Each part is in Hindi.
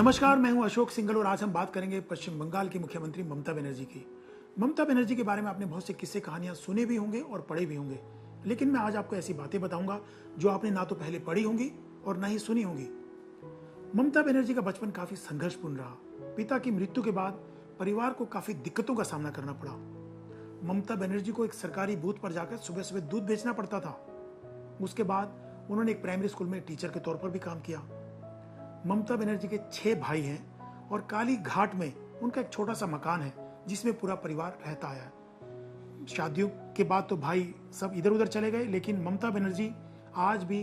नमस्कार, मैं हूं अशोक सिंघल और आज हम बात करेंगे पश्चिम बंगाल की मुख्यमंत्री ममता बनर्जी की। ममता बनर्जी के बारे में आपने बहुत से किस्से कहानियां सुने भी होंगे और पढ़े भी होंगे, लेकिन मैं आज आपको ऐसी बातें बताऊंगा जो आपने ना तो पहले पढ़ी होंगी और ना ही सुनी होंगी। ममता बनर्जी का बचपन काफी संघर्षपूर्ण रहा। पिता की मृत्यु के बाद परिवार को काफी दिक्कतों का सामना करना पड़ा। ममता बनर्जी को एक सरकारी बूथ पर जाकर सुबह सुबह दूध बेचना पड़ता था। उसके बाद उन्होंने एक प्राइमरी स्कूल में टीचर के तौर पर भी काम किया। ममता बनर्जी के 6 भाई हैं और काली घाट में उनका एक छोटा सा मकान है जिसमें पूरा परिवार रहता आया है। शादियों के बाद तो भाई सब इधर उधर चले गए, लेकिन ममता बनर्जी आज भी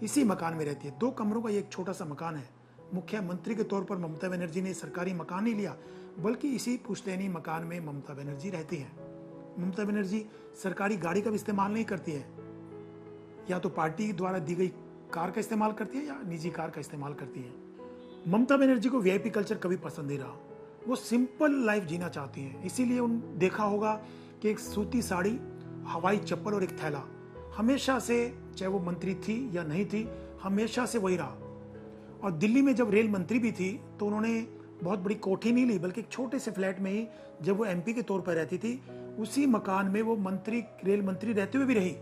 इसी मकान में रहती है। 2 कमरों का ये एक छोटा सा मकान है। मुख्यमंत्री के तौर पर ममता बनर्जी ने सरकारी मकान नहीं लिया, बल्कि इसी पुश्तैनी मकान में ममता बनर्जी रहती है। ममता बनर्जी सरकारी गाड़ी का भी इस्तेमाल नहीं करती है, या तो पार्टी द्वारा दी गई कार का इस्तेमाल करती है या निजी कार का इस्तेमाल करती है। ममता बनर्जी को वीआईपी कल्चर कभी पसंद नहीं रहा। वो सिंपल लाइफ जीना चाहती हैं, इसीलिए उन देखा होगा कि एक सूती साड़ी, हवाई चप्पल और एक थैला हमेशा से, चाहे वो मंत्री थी या नहीं थी, हमेशा से वही रहा। और दिल्ली में जब रेल मंत्री भी थी तो उन्होंने बहुत बड़ी कोठी नहीं ली, बल्कि एक छोटे से फ्लैट में ही, जब वो एमपी के तौर पर रहती थी, उसी मकान में वो रेल मंत्री रहते हुए भी रही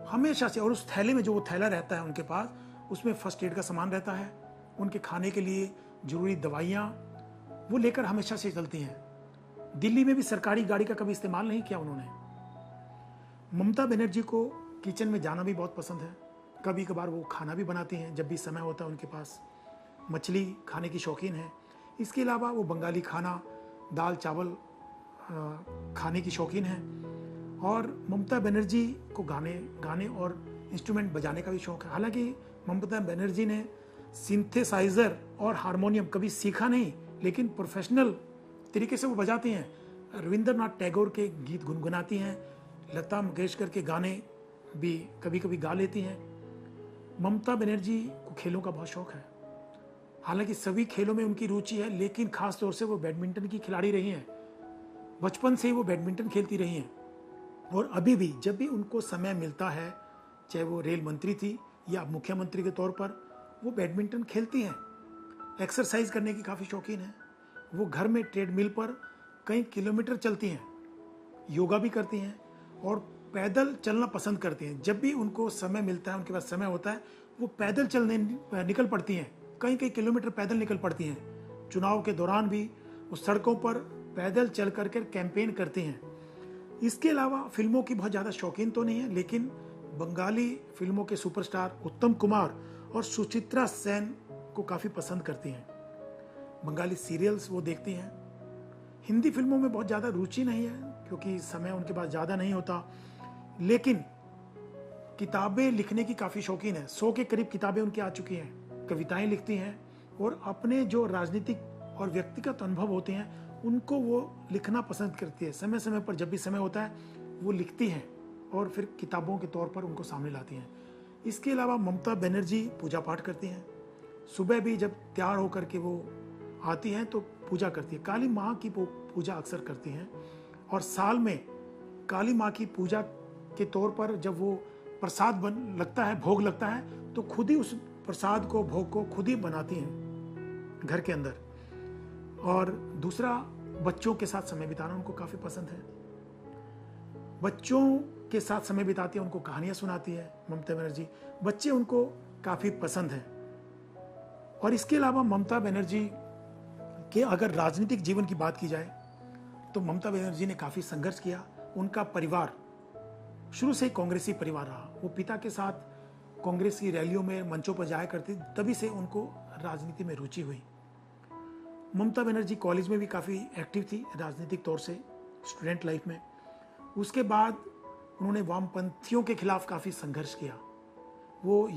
हमेशा से। और उस थैले में, जो वो थैला रहता है उनके पास, उसमें फर्स्ट एड का सामान रहता है, उनके खाने के लिए जरूरी दवाइयाँ वो लेकर हमेशा से चलती हैं। दिल्ली में भी सरकारी गाड़ी का कभी इस्तेमाल नहीं किया उन्होंने। ममता बनर्जी को किचन में जाना भी बहुत पसंद है। कभी कभार वो खाना भी बनाती हैं जब भी समय होता है उनके पास। मछली खाने की शौकीन है। इसके अलावा वो बंगाली खाना, दाल चावल खाने की शौकीन है। और ममता बनर्जी को गाने और इंस्ट्रूमेंट बजाने का भी शौक है। हालांकि ममता बनर्जी ने सिंथेसाइजर और हारमोनियम कभी सीखा नहीं, लेकिन प्रोफेशनल तरीके से वो बजाती हैं। रविंद्रनाथ टैगोर के गीत गुनगुनाती हैं, लता मंगेशकर के गाने भी कभी कभी गा लेती हैं। ममता बनर्जी को खेलों का बहुत शौक है। हालांकि सभी खेलों में उनकी रुचि है, लेकिन खास तौर से वो बैडमिंटन की खिलाड़ी रही हैं। बचपन से ही वो बैडमिंटन खेलती रही हैं और अभी भी जब भी उनको समय मिलता है, चाहे वो रेल मंत्री थी या मुख्यमंत्री के तौर पर, वो बैडमिंटन खेलती हैं। एक्सरसाइज करने की काफ़ी शौकीन है। वो घर में ट्रेडमिल पर कई किलोमीटर चलती हैं, योगा भी करती हैं और पैदल चलना पसंद करती हैं। जब भी उनको समय मिलता है, उनके पास समय होता है, वो पैदल चलने निकल पड़ती हैं। कई कई किलोमीटर पैदल निकल पड़ती हैं। चुनाव के दौरान भी वो सड़कों पर पैदल चल करके कैंपेन करती हैं। इसके अलावा फिल्मों की बहुत ज़्यादा शौकीन तो नहीं है, लेकिन बंगाली फिल्मों के सुपरस्टार उत्तम कुमार और सुचित्रा सेन को काफ़ी पसंद करती हैं। बंगाली सीरियल्स वो देखती हैं। हिंदी फिल्मों में बहुत ज़्यादा रुचि नहीं है, क्योंकि समय उनके पास ज़्यादा नहीं होता, लेकिन किताबें लिखने की काफ़ी शौकीन है। 100 के करीब किताबें उनकी आ चुकी हैं। कविताएं लिखती हैं और अपने जो राजनीतिक और व्यक्तिगत अनुभव होते हैं उनको वो लिखना पसंद करती है। समय समय पर जब भी समय होता है वो लिखती हैं और फिर किताबों के तौर पर उनको सामने लाती हैं। इसके अलावा ममता बनर्जी पूजा पाठ करती हैं। सुबह भी जब तैयार होकर के वो आती हैं तो पूजा करती है। काली माँ की पूजा अक्सर करती हैं और साल में काली माँ की पूजा के तौर पर जब वो प्रसाद लगता है, भोग लगता है, तो खुद ही उस प्रसाद को, भोग को खुद ही बनाती हैं घर के अंदर। और दूसरा, बच्चों के साथ समय बिताना उनको काफ़ी पसंद है। बच्चों के साथ समय बिताती है, उनको कहानियां सुनाती है ममता बनर्जी। बच्चे उनको काफ़ी पसंद हैं। और इसके अलावा ममता बनर्जी के अगर राजनीतिक जीवन की बात की जाए तो ममता बनर्जी ने काफ़ी संघर्ष किया। उनका परिवार शुरू से ही कांग्रेसी परिवार रहा। वो पिता के साथ कांग्रेस की रैलियों में, मंचों पर जाया करती, तभी से उनको राजनीति में रुचि हुई। ममता बनर्जी कॉलेज में भी काफ़ी एक्टिव थी राजनीतिक तौर से, स्टूडेंट लाइफ में। उसके बाद उन्होंने वामपंथियों के खिलाफ काफ़ी संघर्ष किया। वो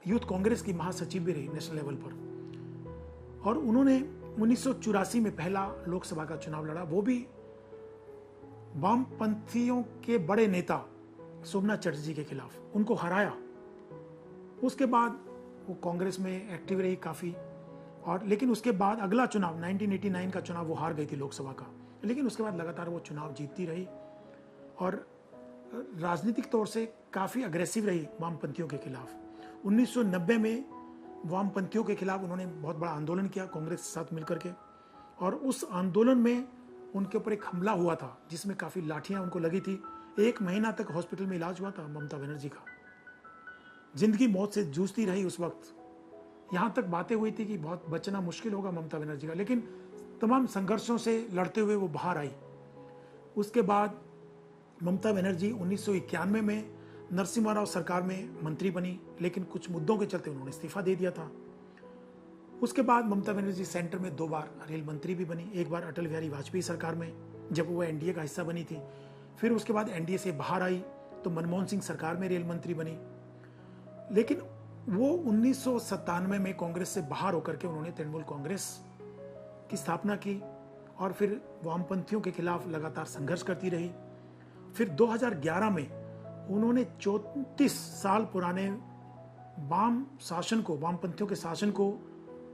यूथ कांग्रेस की महासचिव भी रही नेशनल लेवल पर। और उन्होंने 1984 में पहला लोकसभा का चुनाव लड़ा, वो भी वामपंथियों के बड़े नेता शोभना चटर्जी के खिलाफ, उनको हराया। उसके बाद वो कांग्रेस में एक्टिव रही काफ़ी। और लेकिन उसके बाद अगला चुनाव 1989 का चुनाव वो हार गई थी लोकसभा का, लेकिन उसके बाद लगातार वो चुनाव जीतती रही और राजनीतिक तौर से काफ़ी अग्रेसिव रही वामपंथियों के खिलाफ। 1990 में वामपंथियों के खिलाफ उन्होंने बहुत बड़ा आंदोलन किया कांग्रेस के साथ मिलकर के, और उस आंदोलन में उनके ऊपर एक हमला हुआ था जिसमें काफ़ी लाठियां उनको लगी थी। 1 महीना तक हॉस्पिटल में इलाज हुआ था ममता बनर्जी का। जिंदगी मौत से जूझती रही उस वक्त। यहाँ तक बातें हुई थी कि बहुत बचना मुश्किल होगा ममता बनर्जी का, लेकिन तमाम संघर्षों से लड़ते हुए वो बाहर आई। उसके बाद ममता बनर्जी 1991 में नरसिम्हा राव सरकार में मंत्री बनी, लेकिन कुछ मुद्दों के चलते उन्होंने इस्तीफा दे दिया था। उसके बाद ममता बनर्जी सेंटर में 2 बार रेल मंत्री भी बनी, एक बार अटल बिहारी वाजपेयी सरकार में जब वो एनडीए का हिस्सा बनी थी, फिर उसके बाद एनडीए से बाहर आई तो मनमोहन सिंह सरकार में रेल मंत्री बनी। लेकिन वो 1997 में कांग्रेस से बाहर होकर के उन्होंने तृणमूल कांग्रेस की स्थापना की और फिर वामपंथियों के खिलाफ लगातार संघर्ष करती रही। फिर 2011 में उन्होंने 34 साल पुराने वामपंथियों के शासन को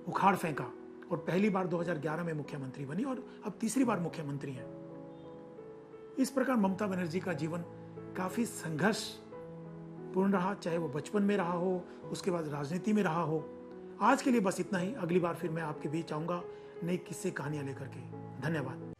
उखाड़ फेंका और पहली बार 2011 में मुख्यमंत्री बनी और अब तीसरी बार मुख्यमंत्री हैं। इस प्रकार ममता बनर्जी का जीवन काफी संघर्ष पूर्ण रहा, चाहे वो बचपन में रहा हो, उसके बाद राजनीति में रहा हो। आज के लिए बस इतना ही। अगली बार फिर मैं आपके बीच आऊंगा नई किस्से कहानियां लेकर के। धन्यवाद।